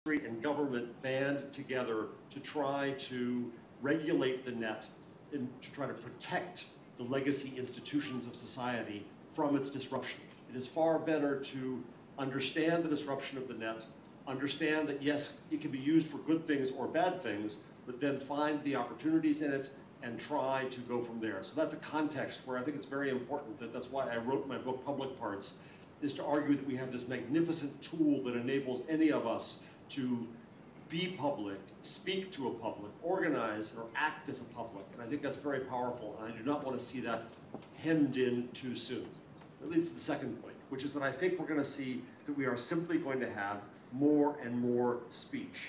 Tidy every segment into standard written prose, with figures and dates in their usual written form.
and government band together to try to regulate the net and to try to protect the legacy institutions of society from its disruption. It is far better to understand the disruption of the net, understand that yes, it can be used for good things or bad things, but then find the opportunities in it and try to go from there. So that's a context where I think it's very important that's why I wrote my book, Public Parts, is to argue that we have this magnificent tool that enables any of us to be public, speak to a public, organize or act as a public. And I think that's very powerful, and I do not want to see that hemmed in too soon. That leads to the second point, which is that I think we're going to see that we are simply going to have more and more speech.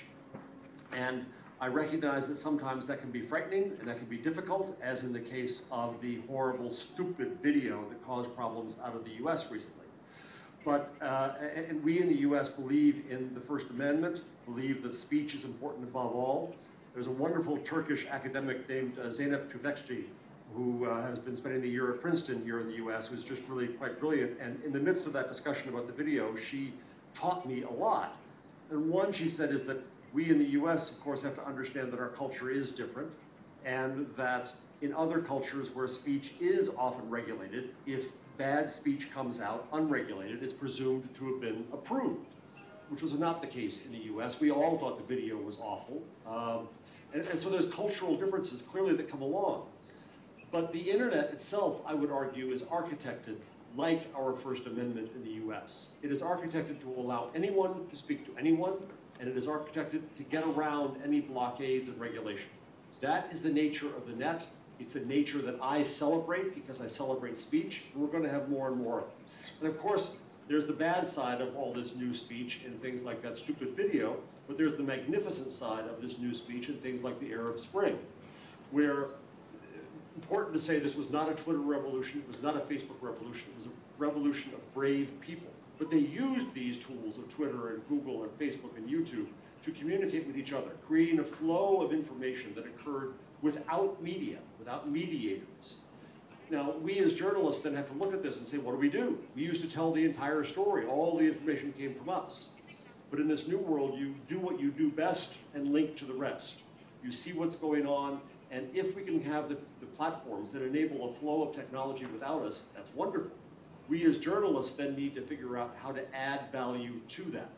And I recognize that sometimes that can be frightening and that can be difficult, as in the case of the horrible, stupid video that caused problems out of the US recently. But and we in the US believe in the First Amendment, believe that speech is important above all. There's a wonderful Turkish academic named Zeynep Tufekci, who has been spending the year at Princeton here in the US, who's just really quite brilliant. And in the midst of that discussion about the video, she taught me a lot. And one, she said, is that we in the US, of course, have to understand that our culture is different, and that in other cultures where speech is often regulated, if bad speech comes out unregulated, it's presumed to have been approved, which was not the case in the US. We all thought the video was awful. And so there's cultural differences clearly that come along. But the internet itself, I would argue, is architected like our First Amendment in the US. It is architected to allow anyone to speak to anyone, and it is architected to get around any blockades and regulation. That is the nature of the net. It's a nature that I celebrate because I celebrate speech, and we're going to have more and more of it. And of course, there's the bad side of all this new speech and things like that stupid video, but there's the magnificent side of this new speech and things like the Arab Spring, where, important to say, this was not a Twitter revolution, it was not a Facebook revolution, it was a revolution of brave people. But they used these tools of Twitter and Google and Facebook and YouTube to communicate with each other, creating a flow of information that occurred without media, without mediators. Now, we as journalists then have to look at this and say, what do? We used to tell the entire story. All the information came from us. But in this new world, you do what you do best and link to the rest. You see what's going on, and if we can have the platforms that enable a flow of technology without us, that's wonderful. We as journalists then need to figure out how to add value to that.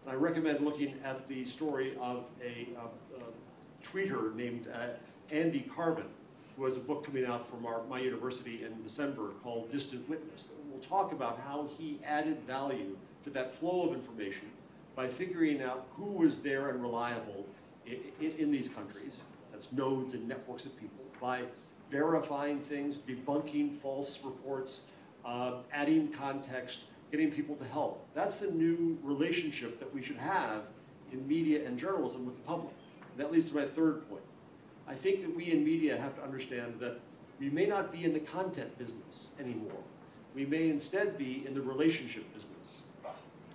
And I recommend looking at the story of a tweeter named Andy Carvin, who has a book coming out from my university in December called Distant Witness. And we'll talk about how he added value to that flow of information by figuring out who was there and reliable in these countries. That's nodes and networks of people. By verifying things, debunking false reports, adding context, getting people to help. That's the new relationship that we should have in media and journalism with the public. And that leads to my third point. I think that we in media have to understand that we may not be in the content business anymore. We may instead be in the relationship business.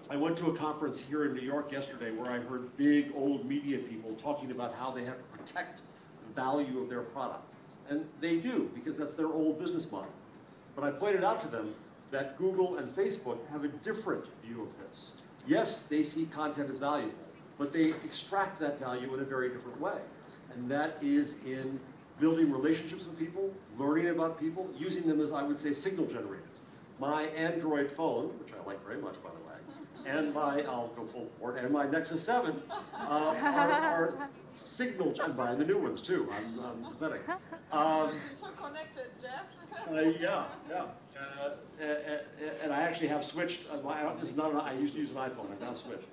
I went to a conference here in New York yesterday where I heard big old media people talking about how they have to protect the value of their product. And they do, because that's their old business model. But I pointed out to them that Google and Facebook have a different view of this. Yes, they see content as valuable, but they extract that value in a very different way. And that is in building relationships with people, learning about people, using them as, I would say, signal generators. My Android phone, which I like very much, by the way, and I'll go full board, and my Nexus 7 are signal, and buying the new ones too, I'm pathetic. Seems so connected, Jeff. Yeah. And I actually have switched, this is not I used to use an iPhone, I've now switched.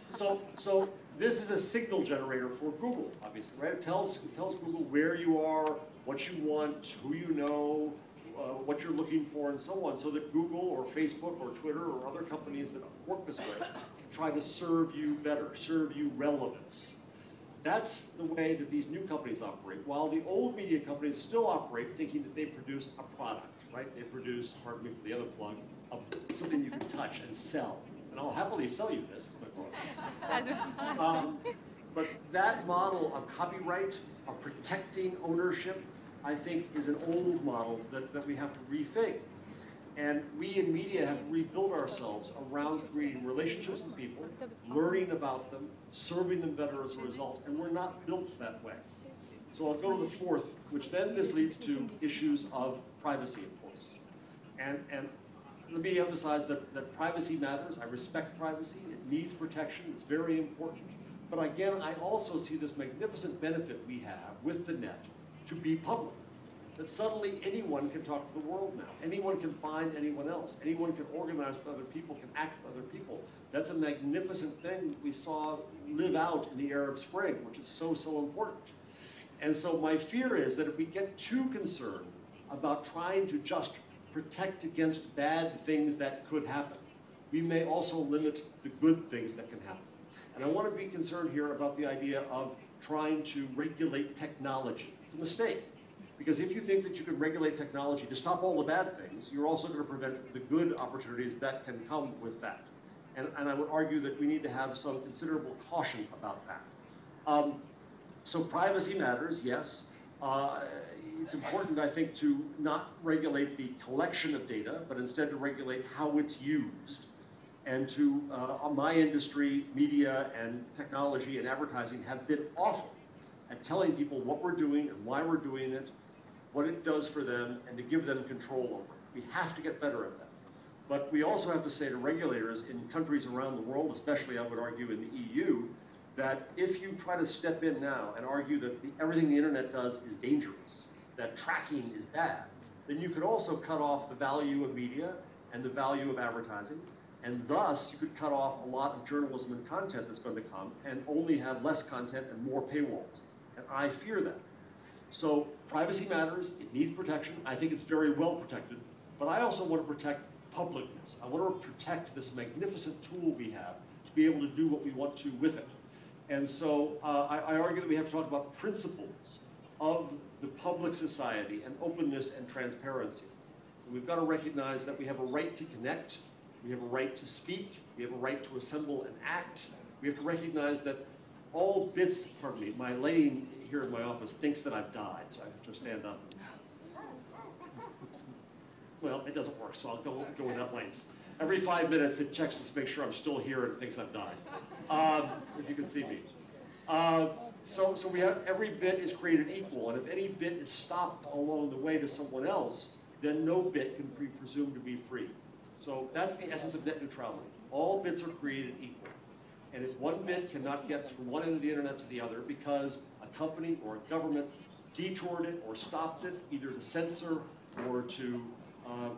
So this is a signal generator for Google, obviously, right? It tells Google where you are, what you want, who you know, what you're looking for, and so on, so that Google or Facebook or Twitter or other companies that work this way can try to serve you better, serve you relevance. That's the way that these new companies operate, while the old media companies still operate thinking that they produce a product, right? They produce, pardon me for the other plug, something you can touch and sell. And I'll happily sell you this. But that model of copyright, of protecting ownership, I think is an old model that we have to rethink. And we in media have rebuilt ourselves around creating relationships with people, learning about them, serving them better as a result, and we're not built that way. So I'll go to the fourth, which then this leads to issues of privacy, of course. And let me emphasize that privacy matters. I respect privacy. It needs protection. It's very important. But again, I also see this magnificent benefit we have with the net to be public. That suddenly anyone can talk to the world now. Anyone can find anyone else. Anyone can organize with other people, can act with other people. That's a magnificent thing we saw live out in the Arab Spring, which is so, so important. And so my fear is that if we get too concerned about trying to just protect against bad things that could happen, we may also limit the good things that can happen. And I want to be concerned here about the idea of trying to regulate technology. It's a mistake. Because if you think that you can regulate technology to stop all the bad things, you're also going to prevent the good opportunities that can come with that. And I would argue that we need to have some considerable caution about that. So privacy matters, yes. It's important, I think, to not regulate the collection of data, but instead to regulate how it's used. And to, my industry, media and technology and advertising have been awful at telling people what we're doing and why we're doing it, what it does for them, and to give them control over it. We have to get better at that. But we also have to say to regulators in countries around the world, especially I would argue in the EU, that if you try to step in now and argue that everything the internet does is dangerous, that tracking is bad, then you could also cut off the value of media and the value of advertising, and thus you could cut off a lot of journalism and content that's going to come and only have less content and more paywalls. And I fear that. So privacy matters, it needs protection. I think it's very well protected, but I also want to protect publicness. I want to protect this magnificent tool we have to be able to do what we want to with it. And so I argue that we have to talk about principles of the public society and openness and transparency. So we've got to recognize that we have a right to connect, we have a right to speak, we have a right to assemble and act. We have to recognize that all bits, pardon me, my lady here in my office thinks that I've died, so I have to stand up. Well, it doesn't work, so I'll go without lights. Every 5 minutes, it checks to make sure I'm still here and it thinks I've died, if you can see me. So we have, every bit is created equal, and if any bit is stopped along the way to someone else, then no bit can be presumed to be free. So that's the essence of net neutrality. All bits are created equal. And if one bit cannot get from one end of the internet to the other because a company or a government detoured it or stopped it, either to censor or to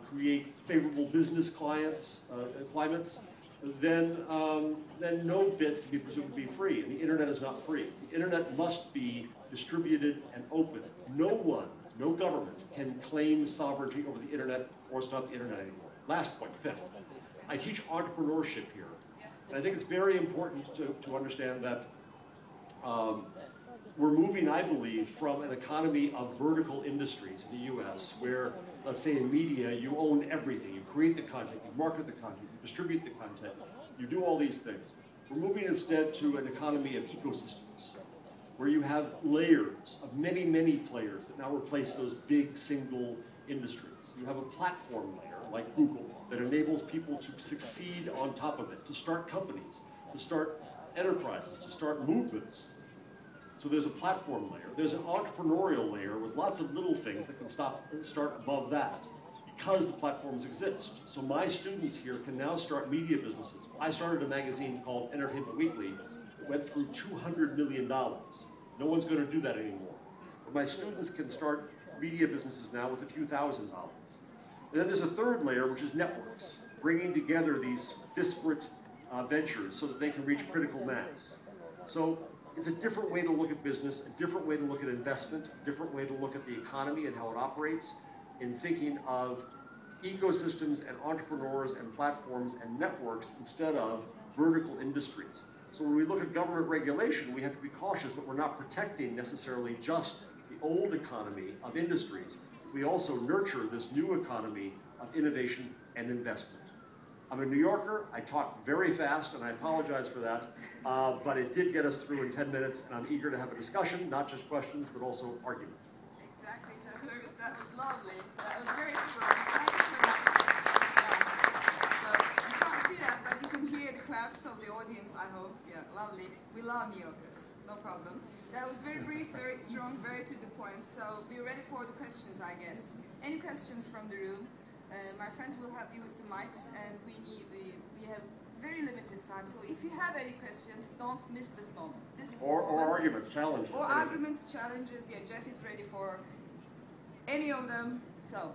create favorable business climates, then no bits can be presumed to be free, and the internet is not free. The internet must be distributed and open. No one, no government, can claim sovereignty over the internet or stop the internet anymore. Last point, fifth. I teach entrepreneurship here, and I think it's very important to understand that we're moving, I believe, from an economy of vertical industries in the US where, let's say in media, you own everything. You create the content, you market the content, you distribute the content, you do all these things. We're moving instead to an economy of ecosystems where you have layers of many, many players that now replace those big single industries. You have a platform layer like Google that enables people to succeed on top of it, to start companies, to start enterprises, to start movements. So there's a platform layer. There's an entrepreneurial layer with lots of little things that can start above that because the platforms exist. So my students here can now start media businesses. I started a magazine called Entertainment Weekly that went through $200 million. No one's going to do that anymore. But my students can start media businesses now with a few $1,000s. And then there's a third layer, which is networks, bringing together these disparate ventures so that they can reach critical mass. So it's a different way to look at business, a different way to look at investment, a different way to look at the economy and how it operates in thinking of ecosystems and entrepreneurs and platforms and networks instead of vertical industries. So when we look at government regulation, we have to be cautious that we're not protecting necessarily just the old economy of industries. We also nurture this new economy of innovation and investment. I'm a New Yorker. I talk very fast, and I apologize for that, but it did get us through in 10 minutes, and I'm eager to have a discussion, not just questions, but also argument. Exactly, Jarvis. That was lovely. That was very strong. Thank you so much. claps of the audience, I hope. Yeah, lovely. We love New Yorkers. No problem. That was very brief, very strong, very to the point. So be ready for the questions, I guess. Any questions from the room? My friends will help you with the mics, and we have very limited time. So if you have any questions, don't miss this moment. This is or arguments, challenges. Or arguments, challenges. Yeah, Jeff is ready for any of them. So,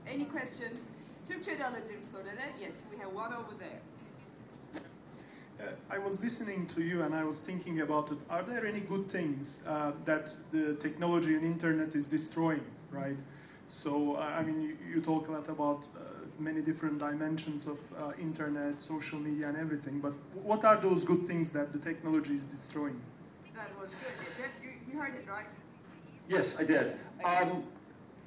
any questions? Türkçe'de alabilirim soruları. Yes, we have one over there. I was listening to you and I was thinking about it. Are there any good things that the technology and internet is destroying, right? So, I mean, you talk a lot about many different dimensions of internet, social media and everything, but what are those good things that the technology is destroying? That was good. Yeah, Jeff, you heard it, right? Yes, I did.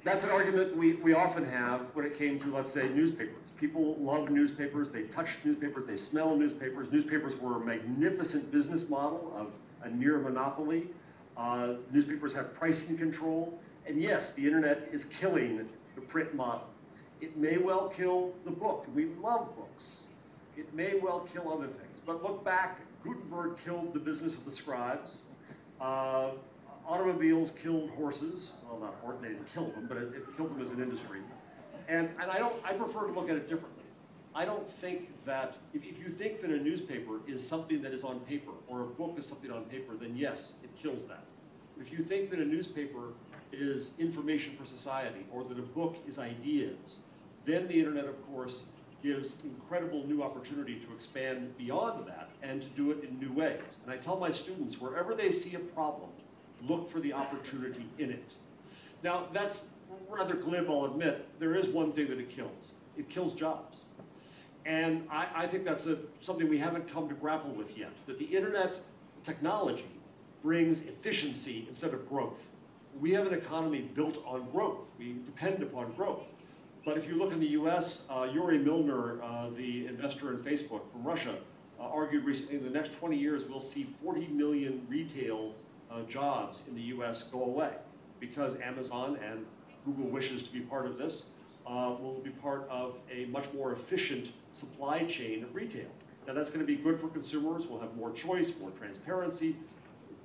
That's an argument we often have when it came to, let's say, newspapers. People love newspapers, they touch newspapers, they smell newspapers. Newspapers were a magnificent business model of a near monopoly. Newspapers have pricing control. And yes, the internet is killing the print model. It may well kill the book. We love books. It may well kill other things. But look back, Gutenberg killed the business of the scribes. Automobiles killed horses. Well, not horses, they didn't kill them, but it killed them as an industry. And I prefer to look at it differently. I don't think that, if you think that a newspaper is something that is on paper, or a book is something on paper, then yes, it kills that. If you think that a newspaper is information for society, or that a book is ideas, then the internet, of course, gives incredible new opportunity to expand beyond that and to do it in new ways. And I tell my students, wherever they see a problem, look for the opportunity in it. Now, that's rather glib, I'll admit. There is one thing that it kills. It kills jobs. And I think that's something we haven't come to grapple with yet, that the internet technology brings efficiency instead of growth. We have an economy built on growth. We depend upon growth. But if you look in the US, Yuri Milner, the investor in Facebook from Russia, argued recently in the next 20 years we'll see 40 million retail jobs in the US go away because Amazon and Google wishes to be part of this, will be part of a much more efficient supply chain of retail. Now that's going to be good for consumers. We'll have more choice, more transparency,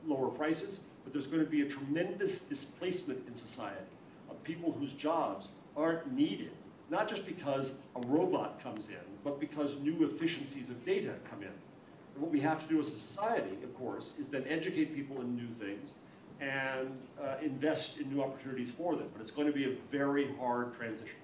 lower prices, but there's going to be a tremendous displacement in society of people whose jobs aren't needed, not just because a robot comes in, but because new efficiencies of data come in. And what we have to do as a society, of course, is then educate people in new things and invest in new opportunities for them. But it's going to be a very hard transition.